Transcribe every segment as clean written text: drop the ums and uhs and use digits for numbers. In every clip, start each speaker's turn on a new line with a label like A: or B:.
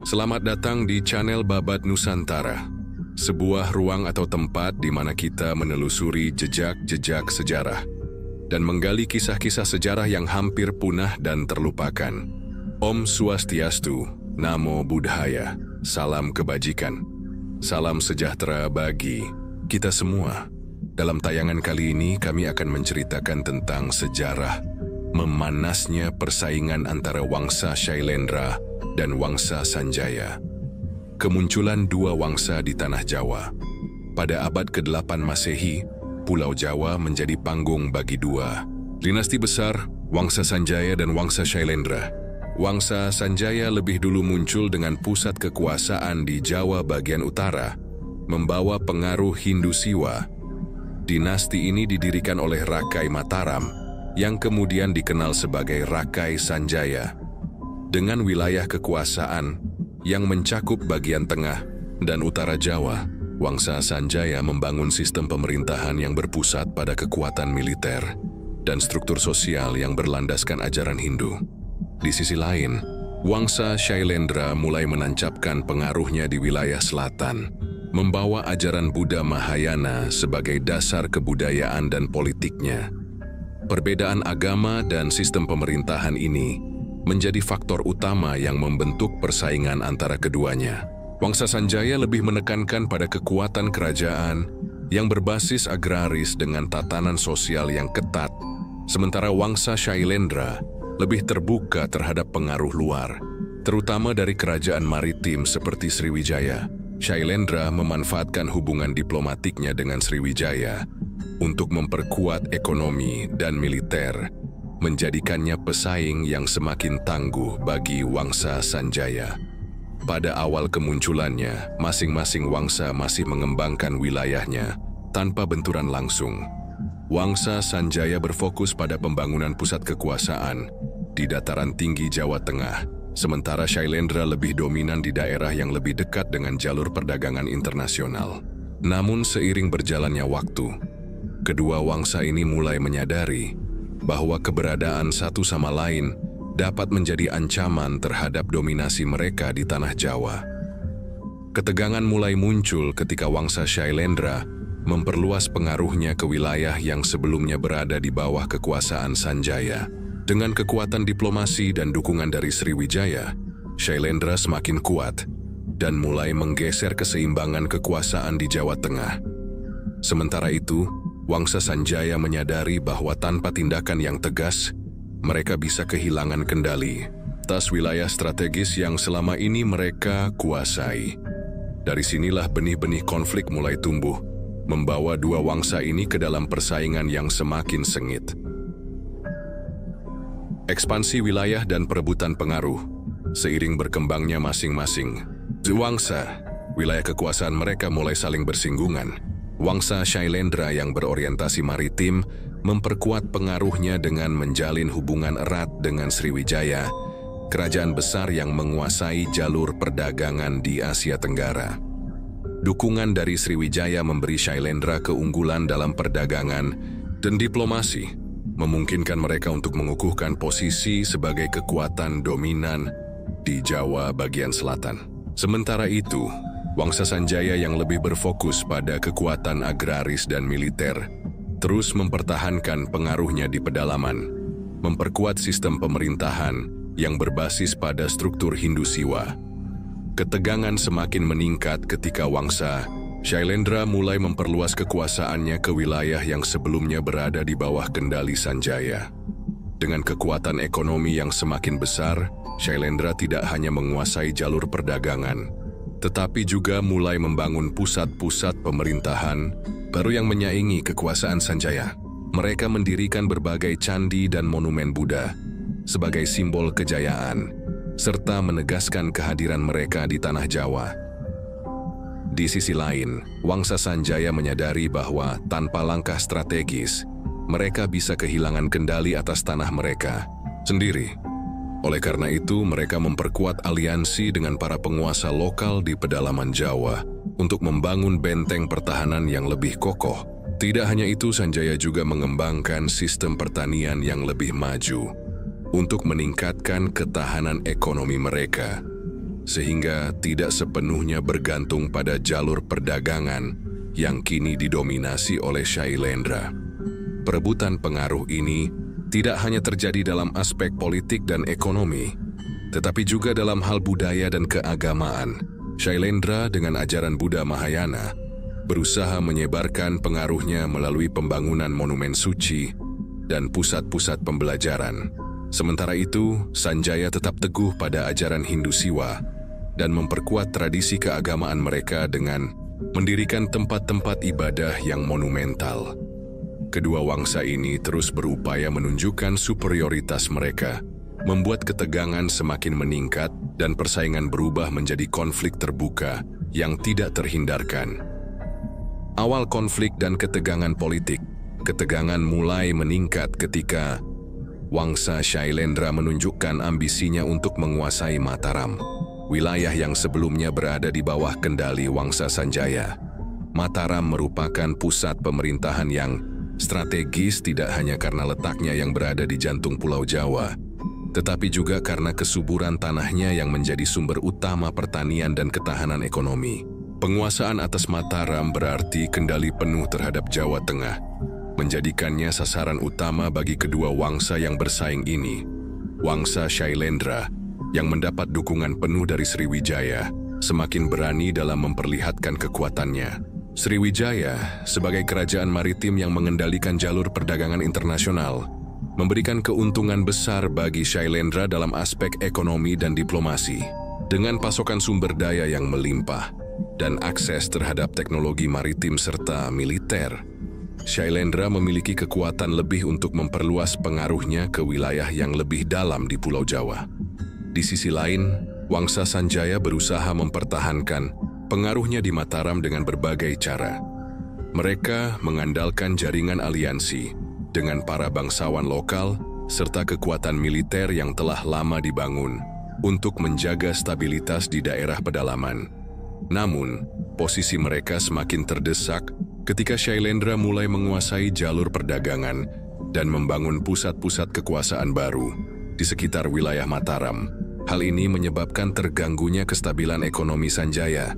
A: Selamat datang di channel Babat Nusantara, sebuah ruang atau tempat di mana kita menelusuri jejak-jejak sejarah dan menggali kisah-kisah sejarah yang hampir punah dan terlupakan. Om Swastiastu, Namo Buddhaya, salam kebajikan, salam sejahtera bagi kita semua. Dalam tayangan kali ini kami akan menceritakan tentang sejarah memanasnya persaingan antara Wangsa Shailendra dan Wangsa Sanjaya. Kemunculan dua wangsa di Tanah Jawa. Pada abad ke-8 Masehi, Pulau Jawa menjadi panggung bagi dua dinasti besar, Wangsa Sanjaya dan Wangsa Shailendra. Wangsa Sanjaya lebih dulu muncul dengan pusat kekuasaan di Jawa bagian utara, membawa pengaruh Hindu Siwa. Dinasti ini didirikan oleh Rakai Mataram, yang kemudian dikenal sebagai Rakai Sanjaya. Dengan wilayah kekuasaan yang mencakup bagian tengah dan utara Jawa, Wangsa Sanjaya membangun sistem pemerintahan yang berpusat pada kekuatan militer dan struktur sosial yang berlandaskan ajaran Hindu. Di sisi lain, Wangsa Shailendra mulai menancapkan pengaruhnya di wilayah selatan, membawa ajaran Buddha Mahayana sebagai dasar kebudayaan dan politiknya. Perbedaan agama dan sistem pemerintahan ini menjadi faktor utama yang membentuk persaingan antara keduanya. Wangsa Sanjaya lebih menekankan pada kekuatan kerajaan yang berbasis agraris dengan tatanan sosial yang ketat, sementara Wangsa Shailendra lebih terbuka terhadap pengaruh luar, terutama dari kerajaan maritim seperti Sriwijaya. Shailendra memanfaatkan hubungan diplomatiknya dengan Sriwijaya untuk memperkuat ekonomi dan militer, menjadikannya pesaing yang semakin tangguh bagi Wangsa Sanjaya. Pada awal kemunculannya, masing-masing wangsa masih mengembangkan wilayahnya tanpa benturan langsung. Wangsa Sanjaya berfokus pada pembangunan pusat kekuasaan di dataran tinggi Jawa Tengah, sementara Shailendra lebih dominan di daerah yang lebih dekat dengan jalur perdagangan internasional. Namun seiring berjalannya waktu, kedua wangsa ini mulai menyadari bahwa keberadaan satu sama lain dapat menjadi ancaman terhadap dominasi mereka di Tanah Jawa. Ketegangan mulai muncul ketika Wangsa Shailendra memperluas pengaruhnya ke wilayah yang sebelumnya berada di bawah kekuasaan Sanjaya. Dengan kekuatan diplomasi dan dukungan dari Sriwijaya, Shailendra semakin kuat dan mulai menggeser keseimbangan kekuasaan di Jawa Tengah. Sementara itu, Wangsa Sanjaya menyadari bahwa tanpa tindakan yang tegas, mereka bisa kehilangan kendali atas wilayah strategis yang selama ini mereka kuasai. Dari sinilah benih-benih konflik mulai tumbuh, membawa dua wangsa ini ke dalam persaingan yang semakin sengit. Ekspansi wilayah dan perebutan pengaruh. Seiring berkembangnya masing-masing wangsa, wilayah kekuasaan mereka mulai saling bersinggungan. Wangsa Shailendra yang berorientasi maritim memperkuat pengaruhnya dengan menjalin hubungan erat dengan Sriwijaya, kerajaan besar yang menguasai jalur perdagangan di Asia Tenggara. Dukungan dari Sriwijaya memberi Shailendra keunggulan dalam perdagangan dan diplomasi, memungkinkan mereka untuk mengukuhkan posisi sebagai kekuatan dominan di Jawa bagian selatan. Sementara itu, Wangsa Sanjaya yang lebih berfokus pada kekuatan agraris dan militer terus mempertahankan pengaruhnya di pedalaman, memperkuat sistem pemerintahan yang berbasis pada struktur Hindu Siwa. Ketegangan semakin meningkat ketika Wangsa Shailendra mulai memperluas kekuasaannya ke wilayah yang sebelumnya berada di bawah kendali Sanjaya. Dengan kekuatan ekonomi yang semakin besar, Shailendra tidak hanya menguasai jalur perdagangan, tetapi juga mulai membangun pusat-pusat pemerintahan baru yang menyaingi kekuasaan Sanjaya. Mereka mendirikan berbagai candi dan monumen Buddha sebagai simbol kejayaan, serta menegaskan kehadiran mereka di Tanah Jawa. Di sisi lain, Wangsa Sanjaya menyadari bahwa tanpa langkah strategis, mereka bisa kehilangan kendali atas tanah mereka sendiri. Oleh karena itu, mereka memperkuat aliansi dengan para penguasa lokal di pedalaman Jawa untuk membangun benteng pertahanan yang lebih kokoh. Tidak hanya itu, Sanjaya juga mengembangkan sistem pertanian yang lebih maju untuk meningkatkan ketahanan ekonomi mereka. sehingga tidak sepenuhnya bergantung pada jalur perdagangan yang kini didominasi oleh Shailendra. Perebutan pengaruh ini tidak hanya terjadi dalam aspek politik dan ekonomi, tetapi juga dalam hal budaya dan keagamaan. Shailendra dengan ajaran Buddha Mahayana berusaha menyebarkan pengaruhnya melalui pembangunan monumen suci dan pusat-pusat pembelajaran. Sementara itu, Sanjaya tetap teguh pada ajaran Hindu Siwa dan memperkuat tradisi keagamaan mereka dengan mendirikan tempat-tempat ibadah yang monumental. Kedua wangsa ini terus berupaya menunjukkan superioritas mereka, membuat ketegangan semakin meningkat dan persaingan berubah menjadi konflik terbuka yang tidak terhindarkan. Awal konflik dan ketegangan politik. Ketegangan mulai meningkat ketika wangsa Shailendra menunjukkan ambisinya untuk menguasai Mataram, wilayah yang sebelumnya berada di bawah kendali wangsa Sanjaya. Mataram merupakan pusat pemerintahan yang strategis tidak hanya karena letaknya yang berada di jantung Pulau Jawa, tetapi juga karena kesuburan tanahnya yang menjadi sumber utama pertanian dan ketahanan ekonomi. Penguasaan atas Mataram berarti kendali penuh terhadap Jawa Tengah, menjadikannya sasaran utama bagi kedua wangsa yang bersaing ini. Wangsa Shailendra, yang mendapat dukungan penuh dari Sriwijaya, semakin berani dalam memperlihatkan kekuatannya. Sriwijaya, sebagai kerajaan maritim yang mengendalikan jalur perdagangan internasional, memberikan keuntungan besar bagi Shailendra dalam aspek ekonomi dan diplomasi. Dengan pasokan sumber daya yang melimpah dan akses terhadap teknologi maritim serta militer, Shailendra memiliki kekuatan lebih untuk memperluas pengaruhnya ke wilayah yang lebih dalam di Pulau Jawa. Di sisi lain, wangsa Sanjaya berusaha mempertahankan pengaruhnya di Mataram dengan berbagai cara. Mereka mengandalkan jaringan aliansi dengan para bangsawan lokal serta kekuatan militer yang telah lama dibangun untuk menjaga stabilitas di daerah pedalaman. Namun, posisi mereka semakin terdesak ketika Shailendra mulai menguasai jalur perdagangan dan membangun pusat-pusat kekuasaan baru di sekitar wilayah Mataram. Hal ini menyebabkan terganggunya kestabilan ekonomi Sanjaya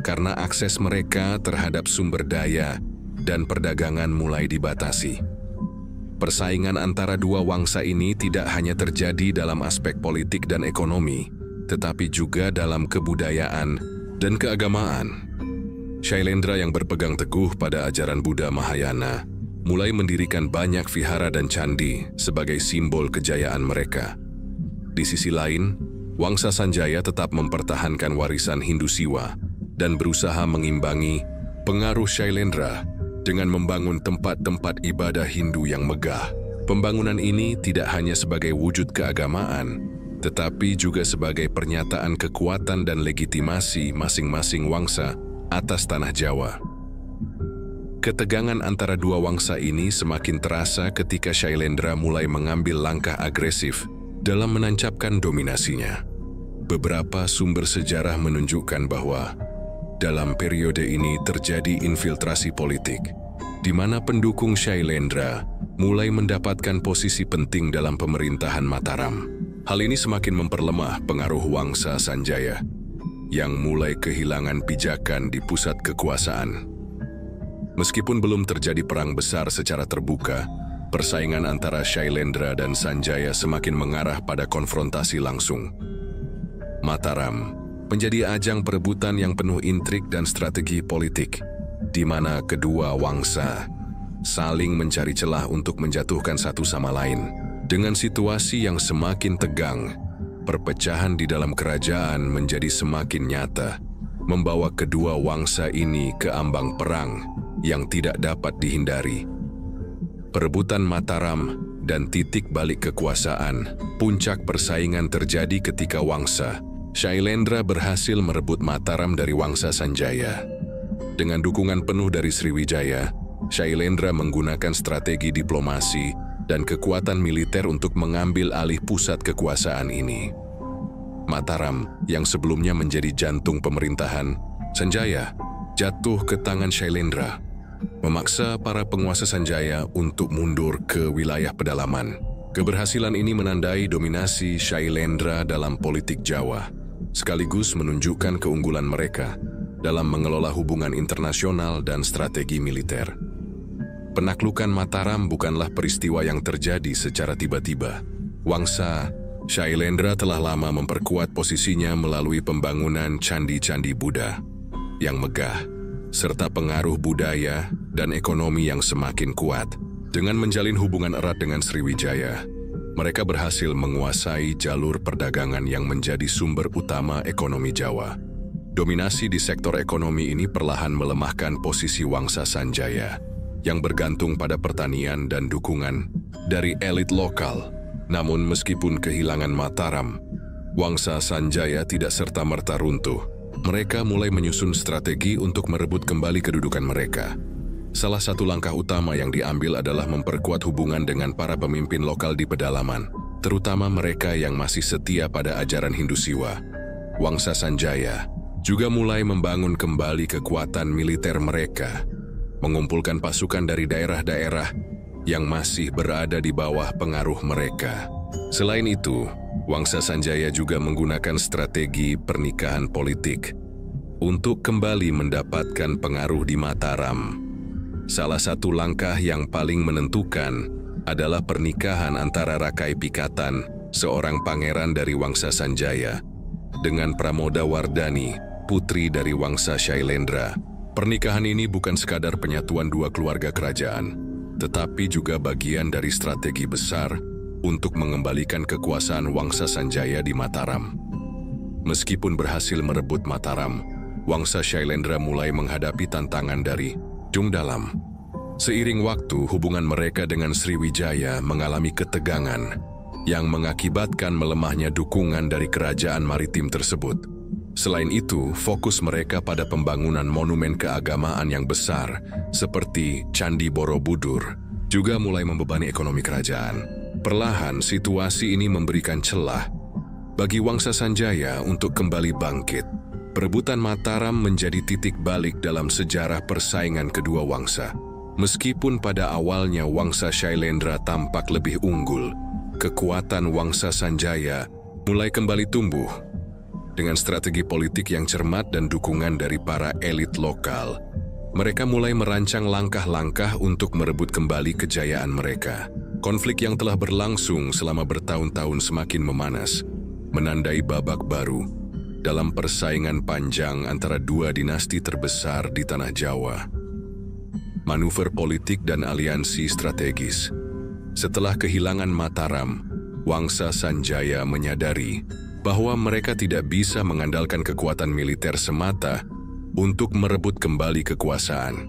A: karena akses mereka terhadap sumber daya dan perdagangan mulai dibatasi. Persaingan antara dua wangsa ini tidak hanya terjadi dalam aspek politik dan ekonomi, tetapi juga dalam kebudayaan dan keagamaan. Shailendra yang berpegang teguh pada ajaran Buddha Mahayana mulai mendirikan banyak vihara dan candi sebagai simbol kejayaan mereka. Di sisi lain, wangsa Sanjaya tetap mempertahankan warisan Hindu Siwa dan berusaha mengimbangi pengaruh Shailendra dengan membangun tempat-tempat ibadah Hindu yang megah. Pembangunan ini tidak hanya sebagai wujud keagamaan, tetapi juga sebagai pernyataan kekuatan dan legitimasi masing-masing wangsa atas tanah Jawa. Ketegangan antara dua wangsa ini semakin terasa ketika Shailendra mulai mengambil langkah agresif dalam menancapkan dominasinya. Beberapa sumber sejarah menunjukkan bahwa dalam periode ini terjadi infiltrasi politik, di mana pendukung Shailendra mulai mendapatkan posisi penting dalam pemerintahan Mataram. Hal ini semakin memperlemah pengaruh wangsa Sanjaya, yang mulai kehilangan pijakan di pusat kekuasaan. Meskipun belum terjadi perang besar secara terbuka, persaingan antara Shailendra dan Sanjaya semakin mengarah pada konfrontasi langsung. Mataram menjadi ajang perebutan yang penuh intrik dan strategi politik, di mana kedua wangsa saling mencari celah untuk menjatuhkan satu sama lain. Dengan situasi yang semakin tegang, perpecahan di dalam kerajaan menjadi semakin nyata, membawa kedua wangsa ini ke ambang perang yang tidak dapat dihindari. Perebutan Mataram dan titik balik kekuasaan, puncak persaingan terjadi ketika wangsa Shailendra berhasil merebut Mataram dari wangsa Sanjaya. Dengan dukungan penuh dari Sriwijaya, Shailendra menggunakan strategi diplomasi dan kekuatan militer untuk mengambil alih pusat kekuasaan ini. Mataram, yang sebelumnya menjadi jantung pemerintahan Sanjaya, jatuh ke tangan Shailendra, memaksa para penguasa Sanjaya untuk mundur ke wilayah pedalaman. Keberhasilan ini menandai dominasi Shailendra dalam politik Jawa. sekaligus menunjukkan keunggulan mereka dalam mengelola hubungan internasional dan strategi militer. Penaklukan Mataram bukanlah peristiwa yang terjadi secara tiba-tiba. Wangsa Shailendra telah lama memperkuat posisinya melalui pembangunan candi-candi Buddha yang megah, serta pengaruh budaya dan ekonomi yang semakin kuat. Dengan menjalin hubungan erat dengan Sriwijaya, mereka berhasil menguasai jalur perdagangan yang menjadi sumber utama ekonomi Jawa. Dominasi di sektor ekonomi ini perlahan melemahkan posisi Wangsa Sanjaya, yang bergantung pada pertanian dan dukungan dari elit lokal. Namun meskipun kehilangan Mataram, Wangsa Sanjaya tidak serta-merta runtuh. Mereka mulai menyusun strategi untuk merebut kembali kedudukan mereka. Salah satu langkah utama yang diambil adalah memperkuat hubungan dengan para pemimpin lokal di pedalaman, terutama mereka yang masih setia pada ajaran Hindu Siwa. Wangsa Sanjaya juga mulai membangun kembali kekuatan militer mereka, mengumpulkan pasukan dari daerah-daerah yang masih berada di bawah pengaruh mereka. Selain itu, Wangsa Sanjaya juga menggunakan strategi pernikahan politik untuk kembali mendapatkan pengaruh di Mataram. Salah satu langkah yang paling menentukan adalah pernikahan antara Rakai Pikatan, seorang pangeran dari Wangsa Sanjaya, dengan Pramoda Wardani, putri dari Wangsa Shailendra. Pernikahan ini bukan sekadar penyatuan dua keluarga kerajaan, tetapi juga bagian dari strategi besar untuk mengembalikan kekuasaan Wangsa Sanjaya di Mataram. Meskipun berhasil merebut Mataram, Wangsa Shailendra mulai menghadapi tantangan dari Dung Dalam. Seiring waktu, hubungan mereka dengan Sriwijaya mengalami ketegangan yang mengakibatkan melemahnya dukungan dari kerajaan maritim tersebut. Selain itu, fokus mereka pada pembangunan monumen keagamaan yang besar seperti Candi Borobudur juga mulai membebani ekonomi kerajaan. Perlahan, situasi ini memberikan celah bagi Wangsa Sanjaya untuk kembali bangkit. Perebutan Mataram menjadi titik balik dalam sejarah persaingan kedua wangsa. Meskipun pada awalnya Wangsa Shailendra tampak lebih unggul, kekuatan Wangsa Sanjaya mulai kembali tumbuh. Dengan strategi politik yang cermat dan dukungan dari para elit lokal, mereka mulai merancang langkah-langkah untuk merebut kembali kejayaan mereka. Konflik yang telah berlangsung selama bertahun-tahun semakin memanas, menandai babak baru dalam persaingan panjang antara dua dinasti terbesar di tanah Jawa. Manuver politik dan aliansi strategis. Setelah kehilangan Mataram, Wangsa Sanjaya menyadari bahwa mereka tidak bisa mengandalkan kekuatan militer semata untuk merebut kembali kekuasaan.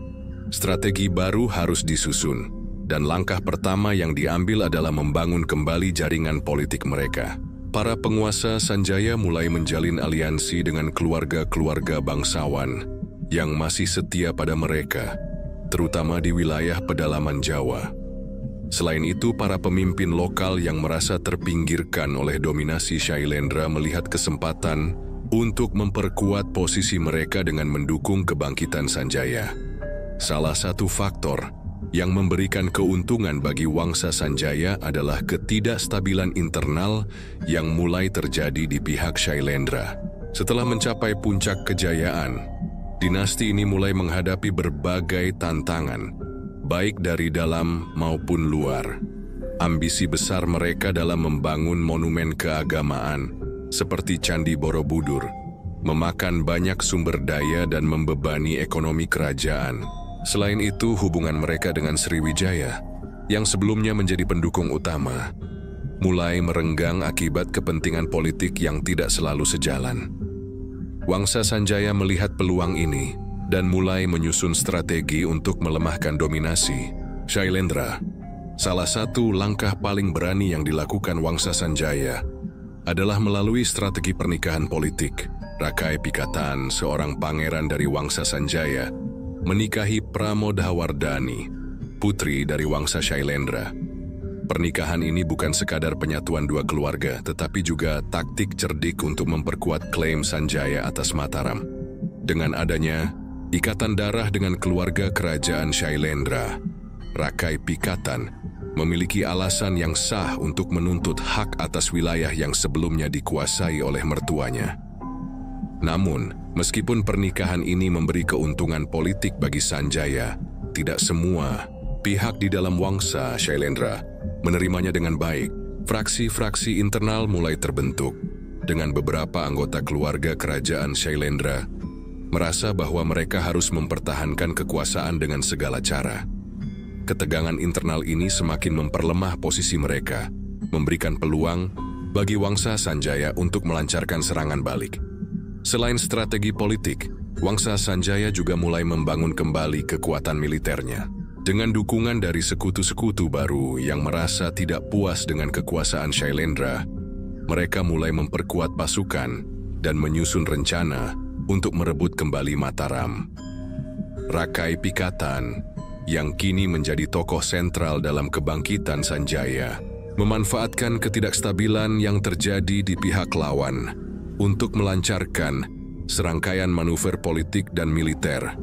A: Strategi baru harus disusun, dan langkah pertama yang diambil adalah membangun kembali jaringan politik mereka. Para penguasa Sanjaya mulai menjalin aliansi dengan keluarga-keluarga bangsawan yang masih setia pada mereka, terutama di wilayah pedalaman Jawa. Selain itu, para pemimpin lokal yang merasa terpinggirkan oleh dominasi Shailendra melihat kesempatan untuk memperkuat posisi mereka dengan mendukung kebangkitan Sanjaya. Salah satu faktor yang memberikan keuntungan bagi Wangsa Sanjaya adalah ketidakstabilan internal yang mulai terjadi di pihak Shailendra. Setelah mencapai puncak kejayaan, dinasti ini mulai menghadapi berbagai tantangan, baik dari dalam maupun luar. Ambisi besar mereka dalam membangun monumen keagamaan, seperti Candi Borobudur, memakan banyak sumber daya dan membebani ekonomi kerajaan. Selain itu, hubungan mereka dengan Sriwijaya, yang sebelumnya menjadi pendukung utama, mulai merenggang akibat kepentingan politik yang tidak selalu sejalan. Wangsa Sanjaya melihat peluang ini dan mulai menyusun strategi untuk melemahkan dominasi Shailendra. Salah satu langkah paling berani yang dilakukan Wangsa Sanjaya adalah melalui strategi pernikahan politik. Rakai Pikatan, seorang pangeran dari Wangsa Sanjaya, menikahi Pramodawardhani, putri dari Wangsa Shailendra. Pernikahan ini bukan sekadar penyatuan dua keluarga, tetapi juga taktik cerdik untuk memperkuat klaim Sanjaya atas Mataram. Dengan adanya ikatan darah dengan keluarga kerajaan Shailendra, Rakai Pikatan memiliki alasan yang sah untuk menuntut hak atas wilayah yang sebelumnya dikuasai oleh mertuanya. Namun, meskipun pernikahan ini memberi keuntungan politik bagi Sanjaya, tidak semua pihak di dalam Wangsa Shailendra menerimanya dengan baik. Fraksi-fraksi internal mulai terbentuk, dengan beberapa anggota keluarga kerajaan Shailendra merasa bahwa mereka harus mempertahankan kekuasaan dengan segala cara. Ketegangan internal ini semakin memperlemah posisi mereka, memberikan peluang bagi Wangsa Sanjaya untuk melancarkan serangan balik. Selain strategi politik, Wangsa Sanjaya juga mulai membangun kembali kekuatan militernya. Dengan dukungan dari sekutu-sekutu baru yang merasa tidak puas dengan kekuasaan Shailendra, mereka mulai memperkuat pasukan dan menyusun rencana untuk merebut kembali Mataram. Rakai Pikatan, yang kini menjadi tokoh sentral dalam kebangkitan Sanjaya, memanfaatkan ketidakstabilan yang terjadi di pihak lawan untuk melancarkan serangkaian manuver politik dan militer.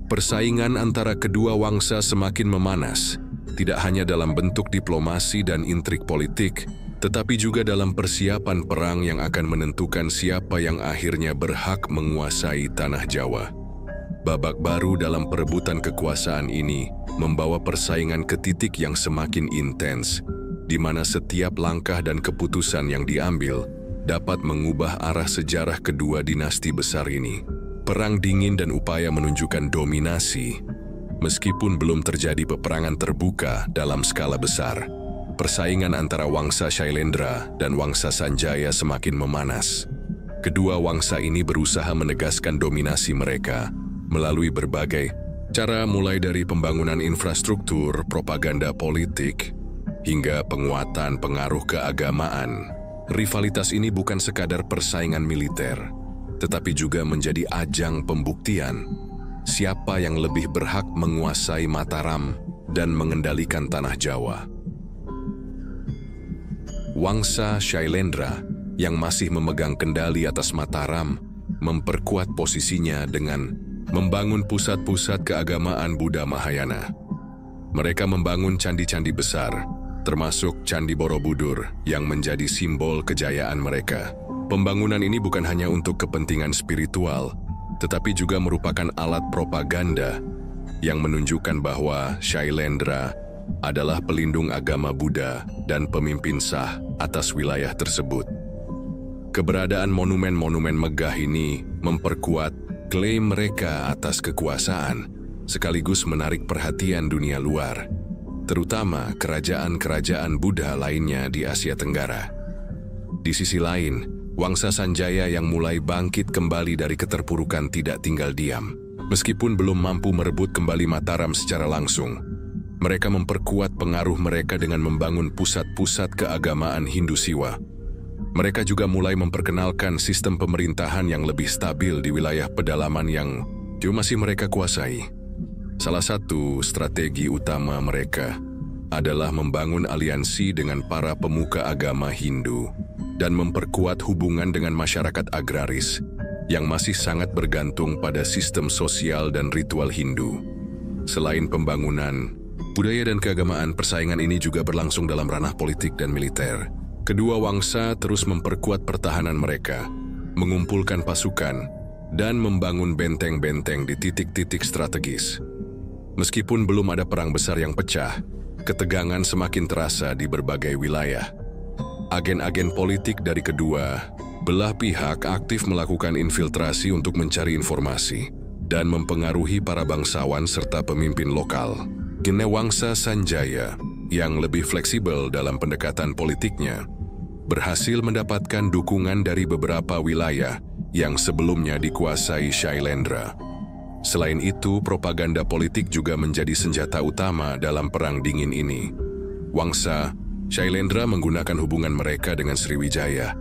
A: Persaingan antara kedua wangsa semakin memanas, tidak hanya dalam bentuk diplomasi dan intrik politik, tetapi juga dalam persiapan perang yang akan menentukan siapa yang akhirnya berhak menguasai tanah Jawa. Babak baru dalam perebutan kekuasaan ini membawa persaingan ke titik yang semakin intens, di mana setiap langkah dan keputusan yang diambil dapat mengubah arah sejarah kedua dinasti besar ini. Perang dingin dan upaya menunjukkan dominasi. Meskipun belum terjadi peperangan terbuka dalam skala besar, persaingan antara Wangsa Shailendra dan Wangsa Sanjaya semakin memanas. Kedua wangsa ini berusaha menegaskan dominasi mereka melalui berbagai cara, mulai dari pembangunan infrastruktur, propaganda politik, hingga penguatan pengaruh keagamaan. Rivalitas ini bukan sekadar persaingan militer, tetapi juga menjadi ajang pembuktian siapa yang lebih berhak menguasai Mataram dan mengendalikan tanah Jawa. Wangsa Shailendra yang masih memegang kendali atas Mataram memperkuat posisinya dengan membangun pusat-pusat keagamaan Buddha Mahayana. Mereka membangun candi-candi besar, termasuk Candi Borobudur yang menjadi simbol kejayaan mereka. Pembangunan ini bukan hanya untuk kepentingan spiritual, tetapi juga merupakan alat propaganda yang menunjukkan bahwa Shailendra adalah pelindung agama Buddha dan pemimpin sah atas wilayah tersebut. Keberadaan monumen-monumen megah ini memperkuat klaim mereka atas kekuasaan, sekaligus menarik perhatian dunia luar, terutama kerajaan-kerajaan Buddha lainnya di Asia Tenggara. Di sisi lain, Wangsa Sanjaya yang mulai bangkit kembali dari keterpurukan tidak tinggal diam. Meskipun belum mampu merebut kembali Mataram secara langsung, mereka memperkuat pengaruh mereka dengan membangun pusat-pusat keagamaan Hindu Siwa. Mereka juga mulai memperkenalkan sistem pemerintahan yang lebih stabil di wilayah pedalaman yang masih mereka kuasai. Salah satu strategi utama mereka adalah membangun aliansi dengan para pemuka agama Hindu dan memperkuat hubungan dengan masyarakat agraris yang masih sangat bergantung pada sistem sosial dan ritual Hindu. Selain pembangunan, budaya dan keagamaan, persaingan ini juga berlangsung dalam ranah politik dan militer. Kedua wangsa terus memperkuat pertahanan mereka, mengumpulkan pasukan, dan membangun benteng-benteng di titik-titik strategis. Meskipun belum ada perang besar yang pecah, ketegangan semakin terasa di berbagai wilayah. Agen-agen politik dari kedua belah pihak aktif melakukan infiltrasi untuk mencari informasi dan mempengaruhi para bangsawan serta pemimpin lokal. Gene Wangsa Sanjaya yang lebih fleksibel dalam pendekatan politiknya berhasil mendapatkan dukungan dari beberapa wilayah yang sebelumnya dikuasai Shailendra. Selain itu, propaganda politik juga menjadi senjata utama dalam perang dingin ini. Wangsa Shailendra menggunakan hubungan mereka dengan Sriwijaya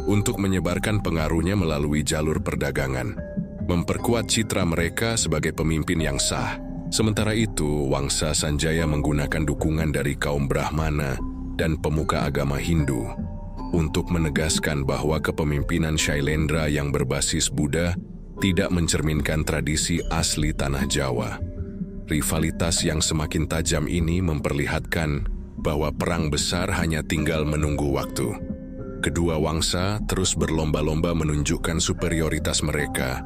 A: untuk menyebarkan pengaruhnya melalui jalur perdagangan, memperkuat citra mereka sebagai pemimpin yang sah. Sementara itu, Wangsa Sanjaya menggunakan dukungan dari kaum Brahmana dan pemuka agama Hindu untuk menegaskan bahwa kepemimpinan Shailendra yang berbasis Buddha tidak mencerminkan tradisi asli tanah Jawa. Rivalitas yang semakin tajam ini memperlihatkan bahwa perang besar hanya tinggal menunggu waktu. kedua wangsa terus berlomba-lomba menunjukkan superioritas mereka,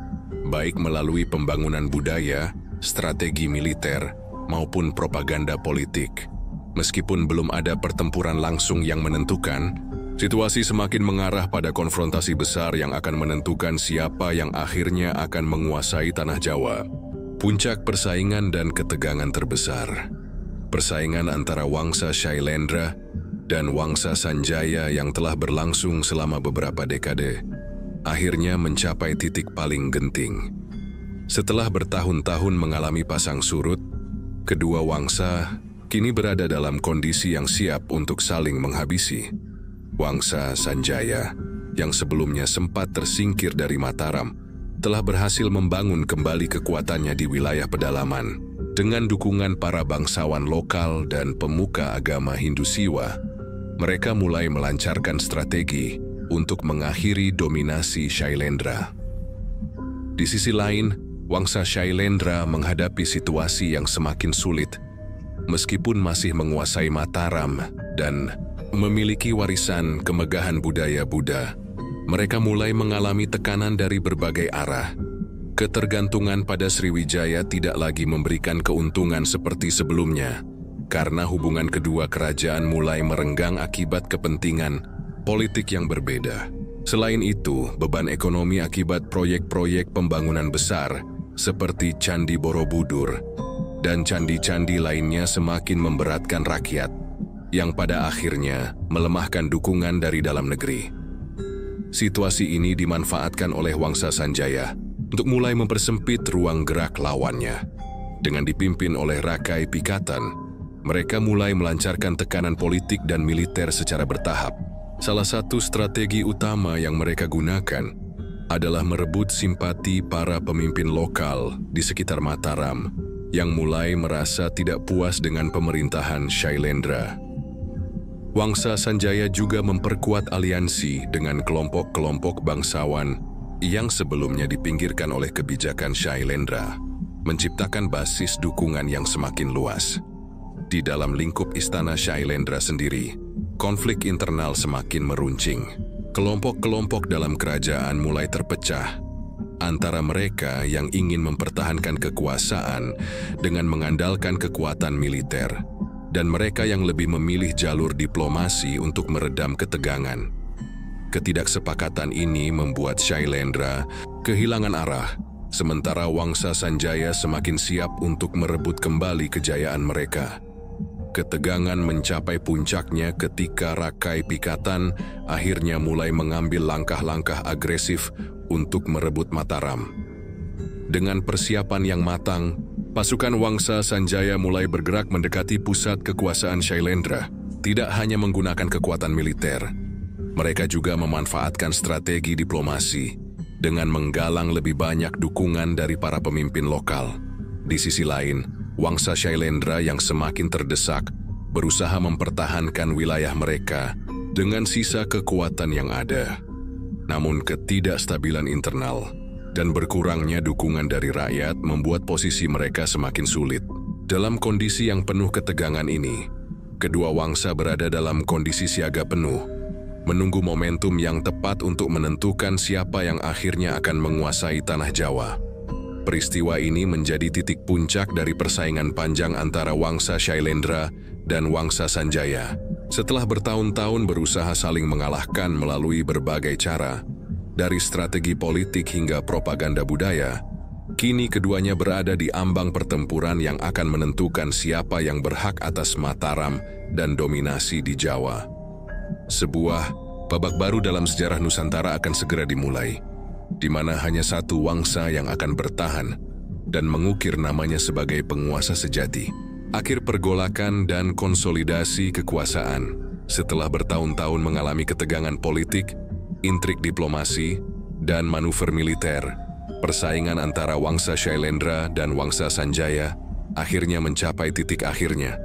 A: baik melalui pembangunan budaya, strategi militer, maupun propaganda politik. Meskipun belum ada pertempuran langsung yang menentukan, situasi semakin mengarah pada konfrontasi besar yang akan menentukan siapa yang akhirnya akan menguasai tanah Jawa. Puncak persaingan dan ketegangan terbesar. Persaingan antara Wangsa Shailendra dan Wangsa Sanjaya yang telah berlangsung selama beberapa dekade, akhirnya mencapai titik paling genting. Setelah bertahun-tahun mengalami pasang surut, kedua wangsa kini berada dalam kondisi yang siap untuk saling menghabisi. Wangsa Sanjaya, yang sebelumnya sempat tersingkir dari Mataram, telah berhasil membangun kembali kekuatannya di wilayah pedalaman. Dengan dukungan para bangsawan lokal dan pemuka agama Hindu Siwa, mereka mulai melancarkan strategi untuk mengakhiri dominasi Shailendra. Di sisi lain, Wangsa Shailendra menghadapi situasi yang semakin sulit. Meskipun masih menguasai Mataram dan memiliki warisan kemegahan budaya Buddha, mereka mulai mengalami tekanan dari berbagai arah. Ketergantungan pada Sriwijaya tidak lagi memberikan keuntungan seperti sebelumnya, karena hubungan kedua kerajaan mulai merenggang akibat kepentingan politik yang berbeda. Selain itu, beban ekonomi akibat proyek-proyek pembangunan besar seperti Candi Borobudur dan candi-candi lainnya semakin memberatkan rakyat, yang pada akhirnya melemahkan dukungan dari dalam negeri. Situasi ini dimanfaatkan oleh Wangsa Sanjaya untuk mulai mempersempit ruang gerak lawannya. Dengan dipimpin oleh Rakai Pikatan, mereka mulai melancarkan tekanan politik dan militer secara bertahap. Salah satu strategi utama yang mereka gunakan adalah merebut simpati para pemimpin lokal di sekitar Mataram yang mulai merasa tidak puas dengan pemerintahan Shailendra. Wangsa Sanjaya juga memperkuat aliansi dengan kelompok-kelompok bangsawan yang sebelumnya dipinggirkan oleh kebijakan Shailendra, menciptakan basis dukungan yang semakin luas. Di dalam lingkup istana Shailendra sendiri, konflik internal semakin meruncing. Kelompok-kelompok dalam kerajaan mulai terpecah antara mereka yang ingin mempertahankan kekuasaan dengan mengandalkan kekuatan militer, dan mereka yang lebih memilih jalur diplomasi untuk meredam ketegangan. Ketidaksepakatan ini membuat Shailendra kehilangan arah, sementara Wangsa Sanjaya semakin siap untuk merebut kembali kejayaan mereka. Ketegangan mencapai puncaknya ketika Rakai Pikatan akhirnya mulai mengambil langkah-langkah agresif untuk merebut Mataram. Dengan persiapan yang matang, pasukan Wangsa Sanjaya mulai bergerak mendekati pusat kekuasaan Shailendra. Tidak hanya menggunakan kekuatan militer, mereka juga memanfaatkan strategi diplomasi dengan menggalang lebih banyak dukungan dari para pemimpin lokal. Di sisi lain, Wangsa Shailendra yang semakin terdesak berusaha mempertahankan wilayah mereka dengan sisa kekuatan yang ada. Namun ketidakstabilan internal dan berkurangnya dukungan dari rakyat membuat posisi mereka semakin sulit. Dalam kondisi yang penuh ketegangan ini, kedua wangsa berada dalam kondisi siaga penuh, menunggu momentum yang tepat untuk menentukan siapa yang akhirnya akan menguasai tanah Jawa. Peristiwa ini menjadi titik puncak dari persaingan panjang antara Wangsa Shailendra dan Wangsa Sanjaya. Setelah bertahun-tahun berusaha saling mengalahkan melalui berbagai cara, dari strategi politik hingga propaganda budaya, kini keduanya berada di ambang pertempuran yang akan menentukan siapa yang berhak atas Mataram dan dominasi di Jawa. Sebuah babak baru dalam sejarah Nusantara akan segera dimulai, di mana hanya satu wangsa yang akan bertahan dan mengukir namanya sebagai penguasa sejati. Akhir pergolakan dan konsolidasi kekuasaan. Setelah bertahun-tahun mengalami ketegangan politik, intrik diplomasi, dan manuver militer, persaingan antara Wangsa Shailendra dan Wangsa Sanjaya akhirnya mencapai titik akhirnya.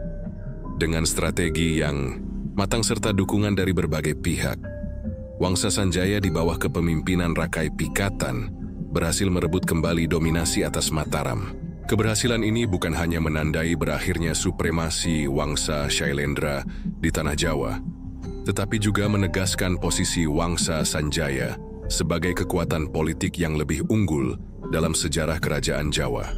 A: Dengan strategi yang matang serta dukungan dari berbagai pihak, Wangsa Sanjaya di bawah kepemimpinan Rakai Pikatan berhasil merebut kembali dominasi atas Mataram. Keberhasilan ini bukan hanya menandai berakhirnya supremasi Wangsa Shailendra di tanah Jawa, tetapi juga menegaskan posisi Wangsa Sanjaya sebagai kekuatan politik yang lebih unggul dalam sejarah kerajaan Jawa.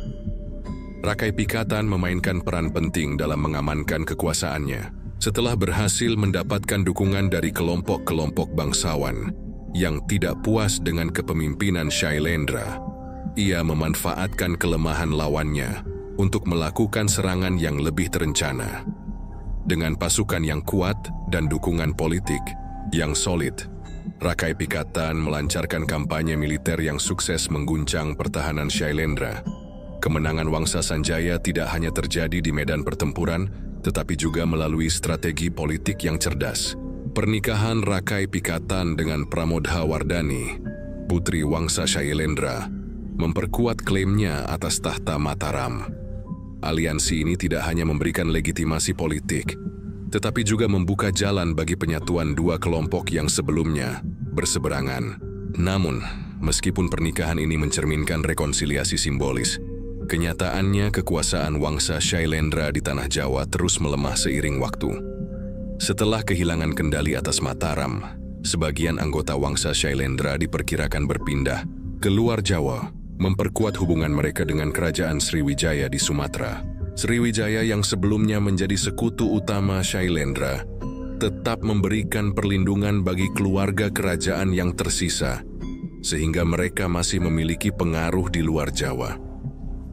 A: Rakai Pikatan memainkan peran penting dalam mengamankan kekuasaannya setelah berhasil mendapatkan dukungan dari kelompok-kelompok bangsawan yang tidak puas dengan kepemimpinan Shailendra. Ia memanfaatkan kelemahan lawannya untuk melakukan serangan yang lebih terencana. Dengan pasukan yang kuat dan dukungan politik yang solid, Rakai Pikatan melancarkan kampanye militer yang sukses mengguncang pertahanan Shailendra. Kemenangan Wangsa Sanjaya tidak hanya terjadi di medan pertempuran, tetapi juga melalui strategi politik yang cerdas. Pernikahan Rakai Pikatan dengan Pramodha Wardani, putri Wangsa Shailendra, memperkuat klaimnya atas tahta Mataram. Aliansi ini tidak hanya memberikan legitimasi politik, tetapi juga membuka jalan bagi penyatuan dua kelompok yang sebelumnya berseberangan. Namun, meskipun pernikahan ini mencerminkan rekonsiliasi simbolis, kenyataannya kekuasaan Wangsa Shailendra di tanah Jawa terus melemah seiring waktu. Setelah kehilangan kendali atas Mataram, sebagian anggota Wangsa Shailendra diperkirakan berpindah ke luar Jawa, memperkuat hubungan mereka dengan kerajaan Sriwijaya di Sumatera. Sriwijaya yang sebelumnya menjadi sekutu utama Shailendra tetap memberikan perlindungan bagi keluarga kerajaan yang tersisa, sehingga mereka masih memiliki pengaruh di luar Jawa.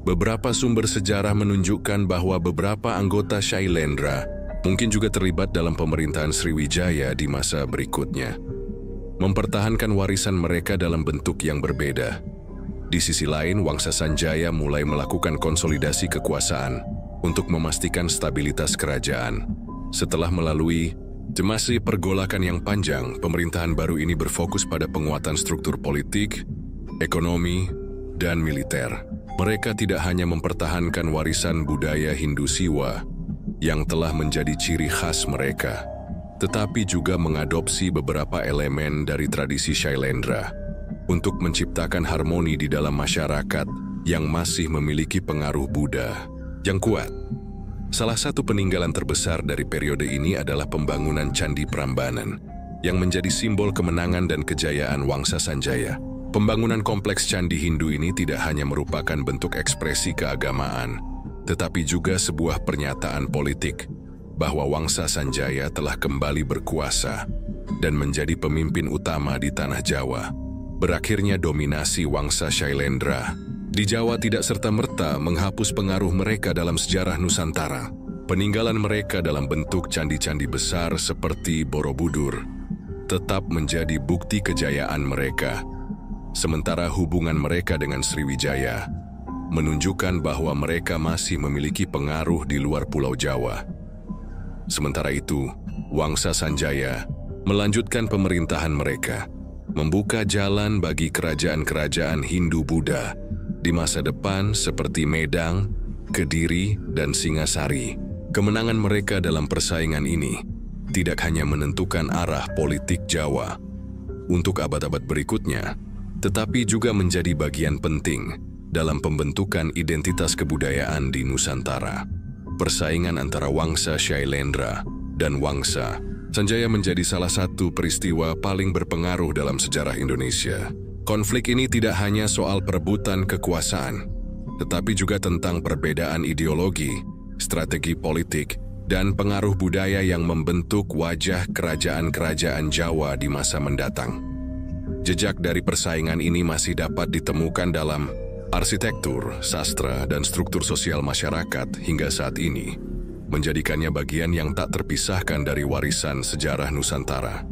A: Beberapa sumber sejarah menunjukkan bahwa beberapa anggota Shailendra mungkin juga terlibat dalam pemerintahan Sriwijaya di masa berikutnya, mempertahankan warisan mereka dalam bentuk yang berbeda. Di sisi lain, Wangsa Sanjaya mulai melakukan konsolidasi kekuasaan untuk memastikan stabilitas kerajaan. Setelah melalui masih pergolakan yang panjang, pemerintahan baru ini berfokus pada penguatan struktur politik, ekonomi, dan militer. Mereka tidak hanya mempertahankan warisan budaya Hindu Siwa yang telah menjadi ciri khas mereka, tetapi juga mengadopsi beberapa elemen dari tradisi Shailendra untuk menciptakan harmoni di dalam masyarakat yang masih memiliki pengaruh Buddha yang kuat. Salah satu peninggalan terbesar dari periode ini adalah pembangunan Candi Prambanan yang menjadi simbol kemenangan dan kejayaan Wangsa Sanjaya. Pembangunan kompleks candi Hindu ini tidak hanya merupakan bentuk ekspresi keagamaan, tetapi juga sebuah pernyataan politik bahwa Wangsa Sanjaya telah kembali berkuasa dan menjadi pemimpin utama di tanah Jawa. Berakhirnya dominasi Wangsa Shailendra di Jawa tidak serta-merta menghapus pengaruh mereka dalam sejarah Nusantara. Peninggalan mereka dalam bentuk candi-candi besar seperti Borobudur tetap menjadi bukti kejayaan mereka. Sementara hubungan mereka dengan Sriwijaya menunjukkan bahwa mereka masih memiliki pengaruh di luar Pulau Jawa. Sementara itu, Wangsa Sanjaya melanjutkan pemerintahan mereka, membuka jalan bagi kerajaan-kerajaan Hindu-Buddha di masa depan seperti Medang, Kediri, dan Singasari. Kemenangan mereka dalam persaingan ini tidak hanya menentukan arah politik Jawa untuk abad-abad berikutnya, tetapi juga menjadi bagian penting dalam pembentukan identitas kebudayaan di Nusantara. Persaingan antara Wangsa Shailendra dan Wangsa Sanjaya menjadi salah satu peristiwa paling berpengaruh dalam sejarah Indonesia. Konflik ini tidak hanya soal perebutan kekuasaan, tetapi juga tentang perbedaan ideologi, strategi politik, dan pengaruh budaya yang membentuk wajah kerajaan-kerajaan Jawa di masa mendatang. Jejak dari persaingan ini masih dapat ditemukan dalam arsitektur, sastra, dan struktur sosial masyarakat hingga saat ini, menjadikannya bagian yang tak terpisahkan dari warisan sejarah Nusantara.